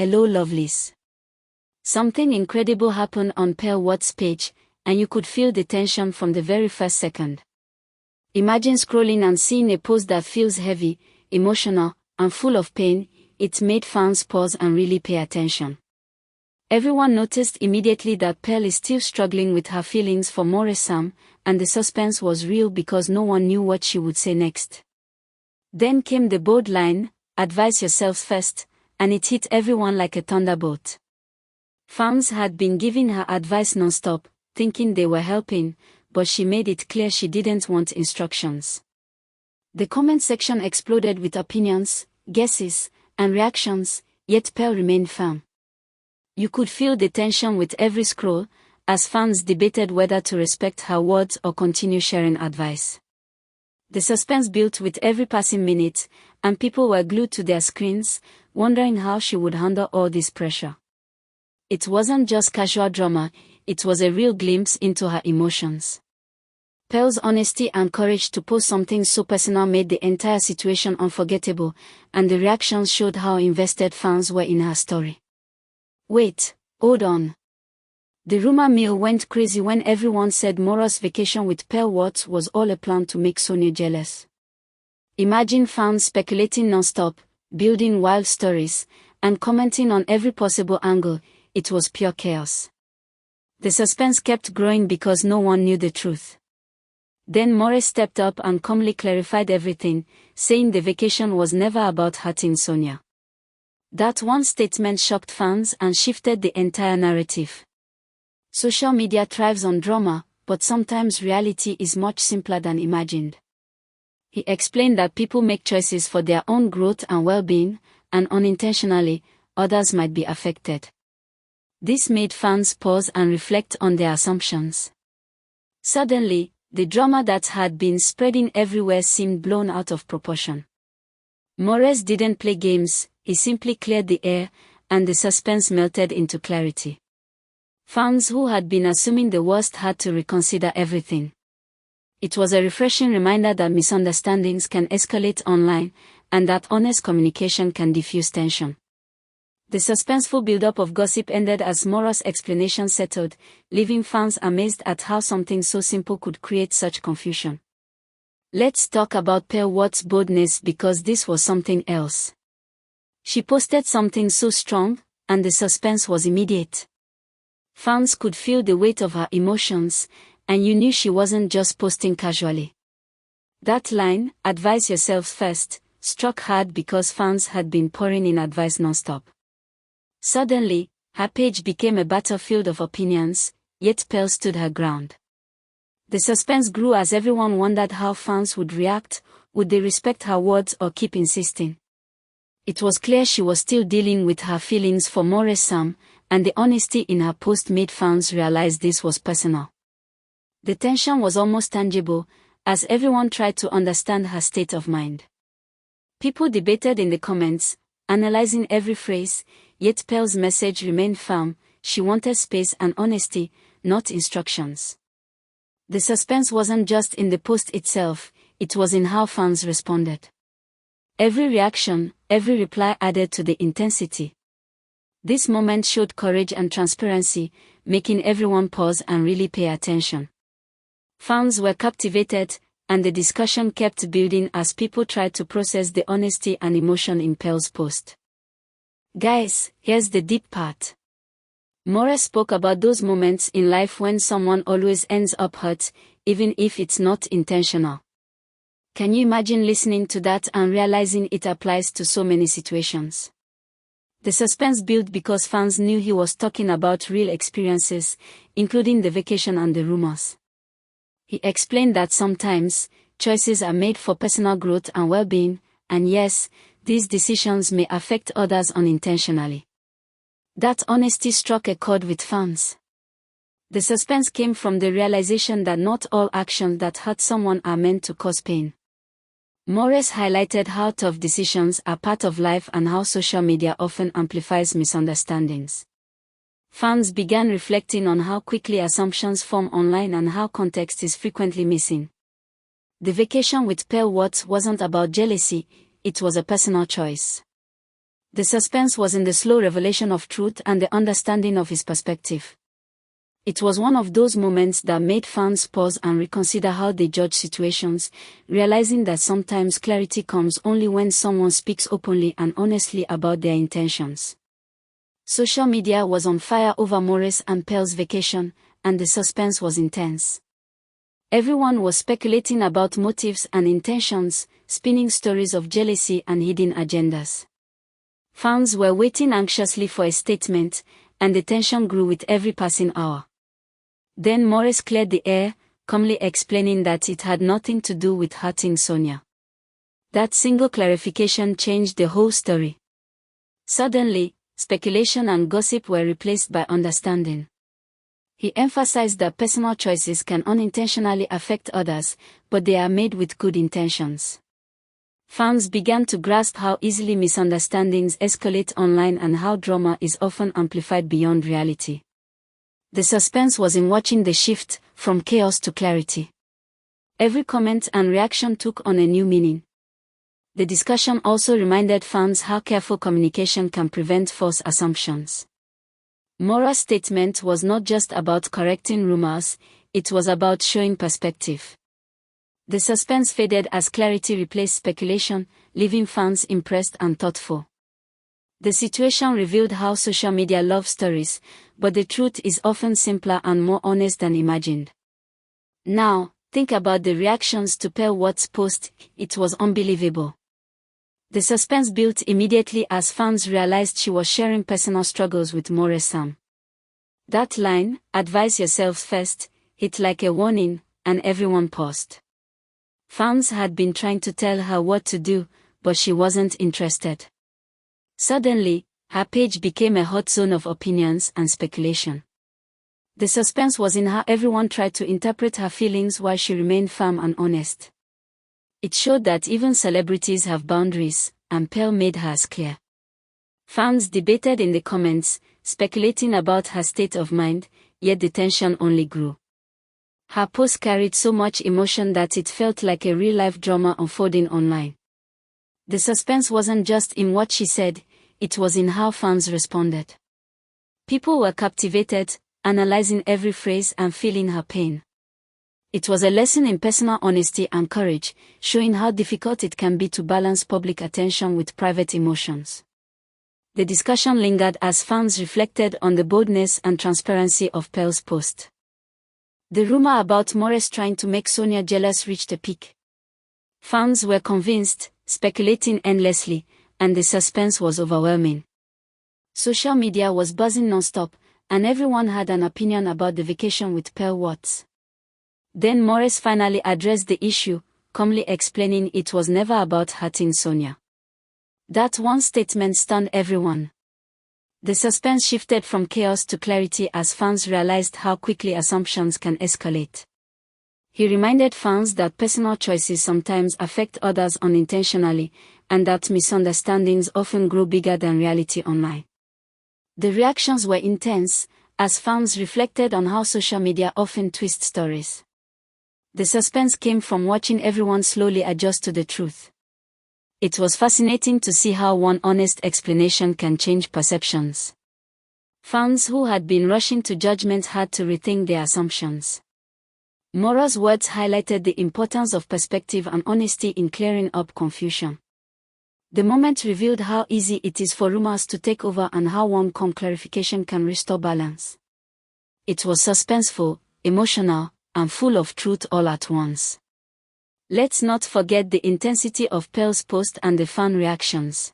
Hello lovelies. Something incredible happened on Pearl Watts' page, and you could feel the tension from the very first second. Imagine scrolling and seeing a post that feels heavy, emotional, and full of pain. It made fans pause and really pay attention. Everyone noticed immediately that Pearl is still struggling with her feelings for Maurice Sam, and the suspense was real because no one knew what she would say next. Then came the bold line, "Advise yourselves first," and it hit everyone like a thunderbolt. Fans had been giving her advice non-stop, thinking they were helping, but she made it clear she didn't want instructions. The comment section exploded with opinions, guesses, and reactions, yet Pearl remained firm. You could feel the tension with every scroll, as fans debated whether to respect her words or continue sharing advice. The suspense built with every passing minute, and people were glued to their screens, wondering how she would handle all this pressure. It wasn't just casual drama, it was a real glimpse into her emotions. Pearl's honesty and courage to post something so personal made the entire situation unforgettable, and the reactions showed how invested fans were in her story. Wait, hold on. The rumor mill went crazy when everyone said Maura's vacation with Pearl Watts was all a plan to make Sonia jealous. Imagine fans speculating non-stop, building wild stories, and commenting on every possible angle. It was pure chaos. The suspense kept growing because no one knew the truth. Then Maurice stepped up and calmly clarified everything, saying the vacation was never about hurting Sonia. That one statement shocked fans and shifted the entire narrative. Social media thrives on drama, but sometimes reality is much simpler than imagined. He explained that people make choices for their own growth and well-being, and unintentionally, others might be affected. This made fans pause and reflect on their assumptions. Suddenly, the drama that had been spreading everywhere seemed blown out of proportion. Maurice didn't play games, he simply cleared the air, and the suspense melted into clarity. Fans who had been assuming the worst had to reconsider everything. It was a refreshing reminder that misunderstandings can escalate online, and that honest communication can diffuse tension. The suspenseful build-up of gossip ended as Maura's explanation settled, leaving fans amazed at how something so simple could create such confusion. Let's talk about Pearl Watts' boldness because this was something else. She posted something so strong, and the suspense was immediate. Fans could feel the weight of her emotions, and you knew she wasn't just posting casually. That line, "Advise yourselves first," struck hard because fans had been pouring in advice non-stop. Suddenly, her page became a battlefield of opinions, yet Pearl stood her ground. The suspense grew as everyone wondered how fans would react. Would they respect her words or keep insisting? It was clear she was still dealing with her feelings for Maurice Sam, and the honesty in her post made fans realize this was personal. The tension was almost tangible, as everyone tried to understand her state of mind. People debated in the comments, analyzing every phrase, yet Pearl's message remained firm. She wanted space and honesty, not instructions. The suspense wasn't just in the post itself, it was in how fans responded. Every reaction, every reply added to the intensity. This moment showed courage and transparency, making everyone pause and really pay attention. Fans were captivated, and the discussion kept building as people tried to process the honesty and emotion in Pearl's post. Guys, here's the deep part. Maurice spoke about those moments in life when someone always ends up hurt, even if it's not intentional. Can you imagine listening to that and realizing it applies to so many situations? The suspense built because fans knew he was talking about real experiences, including the vacation and the rumors. He explained that sometimes, choices are made for personal growth and well-being, and yes, these decisions may affect others unintentionally. That honesty struck a chord with fans. The suspense came from the realization that not all actions that hurt someone are meant to cause pain. Maurice highlighted how tough decisions are part of life and how social media often amplifies misunderstandings. Fans began reflecting on how quickly assumptions form online and how context is frequently missing. The vacation with Pearl Watts wasn't about jealousy, it was a personal choice. The suspense was in the slow revelation of truth and the understanding of his perspective. It was one of those moments that made fans pause and reconsider how they judge situations, realizing that sometimes clarity comes only when someone speaks openly and honestly about their intentions. Social media was on fire over Maurice and Pearl's vacation, and the suspense was intense. Everyone was speculating about motives and intentions, spinning stories of jealousy and hidden agendas. Fans were waiting anxiously for a statement, and the tension grew with every passing hour. Then Maurice cleared the air, calmly explaining that it had nothing to do with hurting Sonia. That single clarification changed the whole story. Suddenly, speculation and gossip were replaced by understanding. He emphasized that personal choices can unintentionally affect others, but they are made with good intentions. Fans began to grasp how easily misunderstandings escalate online and how drama is often amplified beyond reality. The suspense was in watching the shift from chaos to clarity. Every comment and reaction took on a new meaning. The discussion also reminded fans how careful communication can prevent false assumptions. Maura's statement was not just about correcting rumors, it was about showing perspective. The suspense faded as clarity replaced speculation, leaving fans impressed and thoughtful. The situation revealed how social media loves stories, but the truth is often simpler and more honest than imagined. Now, think about the reactions to Pearl Watts' post. It was unbelievable. The suspense built immediately as fans realized she was sharing personal struggles with Maurice Sam. That line, "Advise yourselves first," hit like a warning, and everyone paused. Fans had been trying to tell her what to do, but she wasn't interested. Suddenly, her page became a hot zone of opinions and speculation. The suspense was in how everyone tried to interpret her feelings while she remained firm and honest. It showed that even celebrities have boundaries, and Pearl made hers clear. Fans debated in the comments, speculating about her state of mind, yet the tension only grew. Her post carried so much emotion that it felt like a real-life drama unfolding online. The suspense wasn't just in what she said, it was in how fans responded. People were captivated, analyzing every phrase and feeling her pain. It was a lesson in personal honesty and courage, showing how difficult it can be to balance public attention with private emotions. The discussion lingered as fans reflected on the boldness and transparency of Pearl's post. The rumor about Maurice trying to make Sonia jealous reached a peak. Fans were convinced, speculating endlessly, and the suspense was overwhelming. Social media was buzzing non-stop, and everyone had an opinion about the vacation with Pearl Watts. Then Maurice finally addressed the issue, calmly explaining it was never about hurting Sonia. That one statement stunned everyone. The suspense shifted from chaos to clarity as fans realized how quickly assumptions can escalate. He reminded fans that personal choices sometimes affect others unintentionally, and that misunderstandings often grow bigger than reality online. The reactions were intense, as fans reflected on how social media often twists stories. The suspense came from watching everyone slowly adjust to the truth. It was fascinating to see how one honest explanation can change perceptions. Fans who had been rushing to judgment had to rethink their assumptions. Maura's words highlighted the importance of perspective and honesty in clearing up confusion. The moment revealed how easy it is for rumors to take over and how one calm clarification can restore balance. It was suspenseful, emotional, and full of truth all at once. Let's not forget the intensity of Pearl's post and the fan reactions.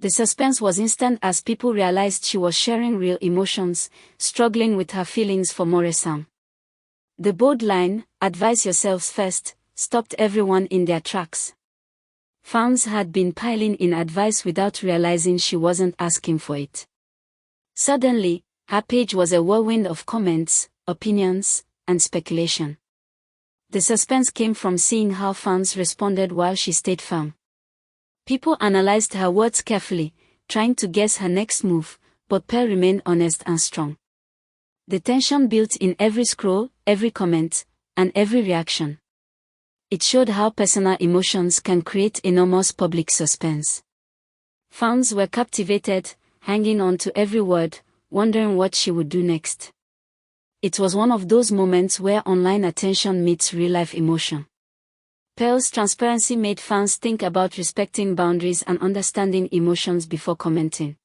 The suspense was instant as people realized she was sharing real emotions, struggling with her feelings for Maurice Sam. The bold line, "Advise yourselves first," stopped everyone in their tracks. Fans had been piling in advice without realizing she wasn't asking for it. Suddenly, her page was a whirlwind of comments, opinions, and speculation. The suspense came from seeing how fans responded while she stayed firm. People analyzed her words carefully, trying to guess her next move, but Pearl remained honest and strong. The tension built in every scroll, every comment, and every reaction. It showed how personal emotions can create enormous public suspense. Fans were captivated, hanging on to every word, wondering what she would do next. It was one of those moments where online attention meets real-life emotion. Pearl's transparency made fans think about respecting boundaries and understanding emotions before commenting.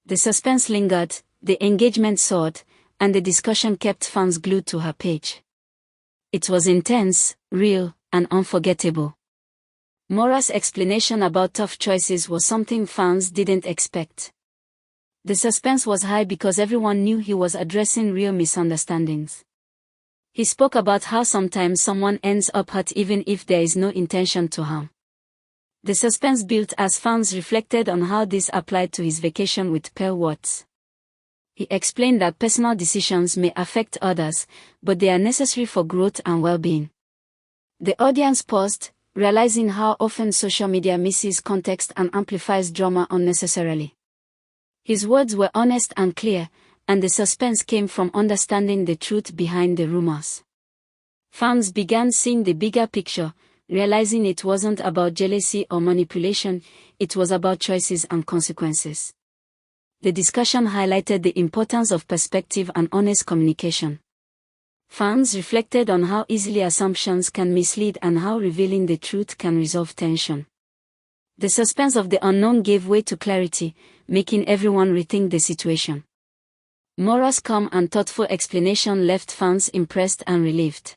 The suspense lingered, the engagement soared, and the discussion kept fans glued to her page. It was intense, real, and unforgettable. Maura's explanation about tough choices was something fans didn't expect. The suspense was high because everyone knew he was addressing real misunderstandings. He spoke about how sometimes someone ends up hurt even if there is no intention to harm. The suspense built as fans reflected on how this applied to his vacation with Pearl Wats. He explained that personal decisions may affect others, but they are necessary for growth and well-being. The audience paused, realizing how often social media misses context and amplifies drama unnecessarily. His words were honest and clear, and the suspense came from understanding the truth behind the rumors. Fans began seeing the bigger picture, realizing it wasn't about jealousy or manipulation, it was about choices and consequences. The discussion highlighted the importance of perspective and honest communication. Fans reflected on how easily assumptions can mislead and how revealing the truth can resolve tension. The suspense of the unknown gave way to clarity, making everyone rethink the situation. Maura's calm and thoughtful explanation left fans impressed and relieved.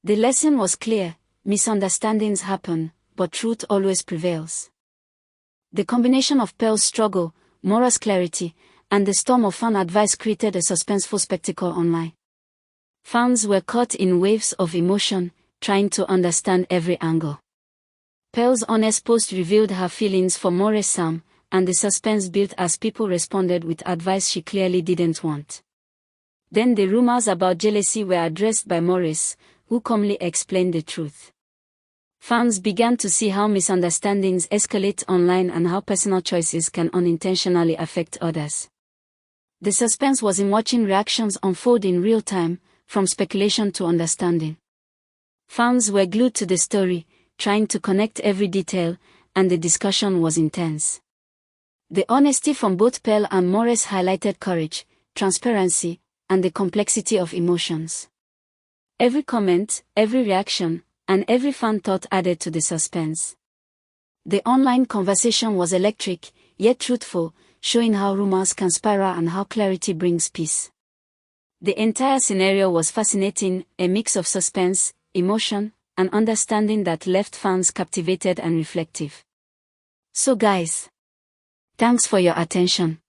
The lesson was clear: misunderstandings happen, but truth always prevails. The combination of Pearl's struggle, Maura's clarity, and the storm of fan advice created a suspenseful spectacle online. Fans were caught in waves of emotion, trying to understand every angle. Pearl's honest post revealed her feelings for Maurice Sam, and the suspense built as people responded with advice she clearly didn't want. Then the rumors about jealousy were addressed by Maurice, who calmly explained the truth. Fans began to see how misunderstandings escalate online and how personal choices can unintentionally affect others. The suspense was in watching reactions unfold in real time, from speculation to understanding. Fans were glued to the story, trying to connect every detail, and the discussion was intense. The honesty from both Pearl and Maurice highlighted courage, transparency, and the complexity of emotions. Every comment, every reaction, and every fan thought added to the suspense. The online conversation was electric, yet truthful, showing how rumors can spiral and how clarity brings peace. The entire scenario was fascinating, a mix of suspense, emotion, and understanding that left fans captivated and reflective. So guys, thanks for your attention.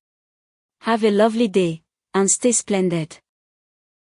Have a lovely day, and stay splendid.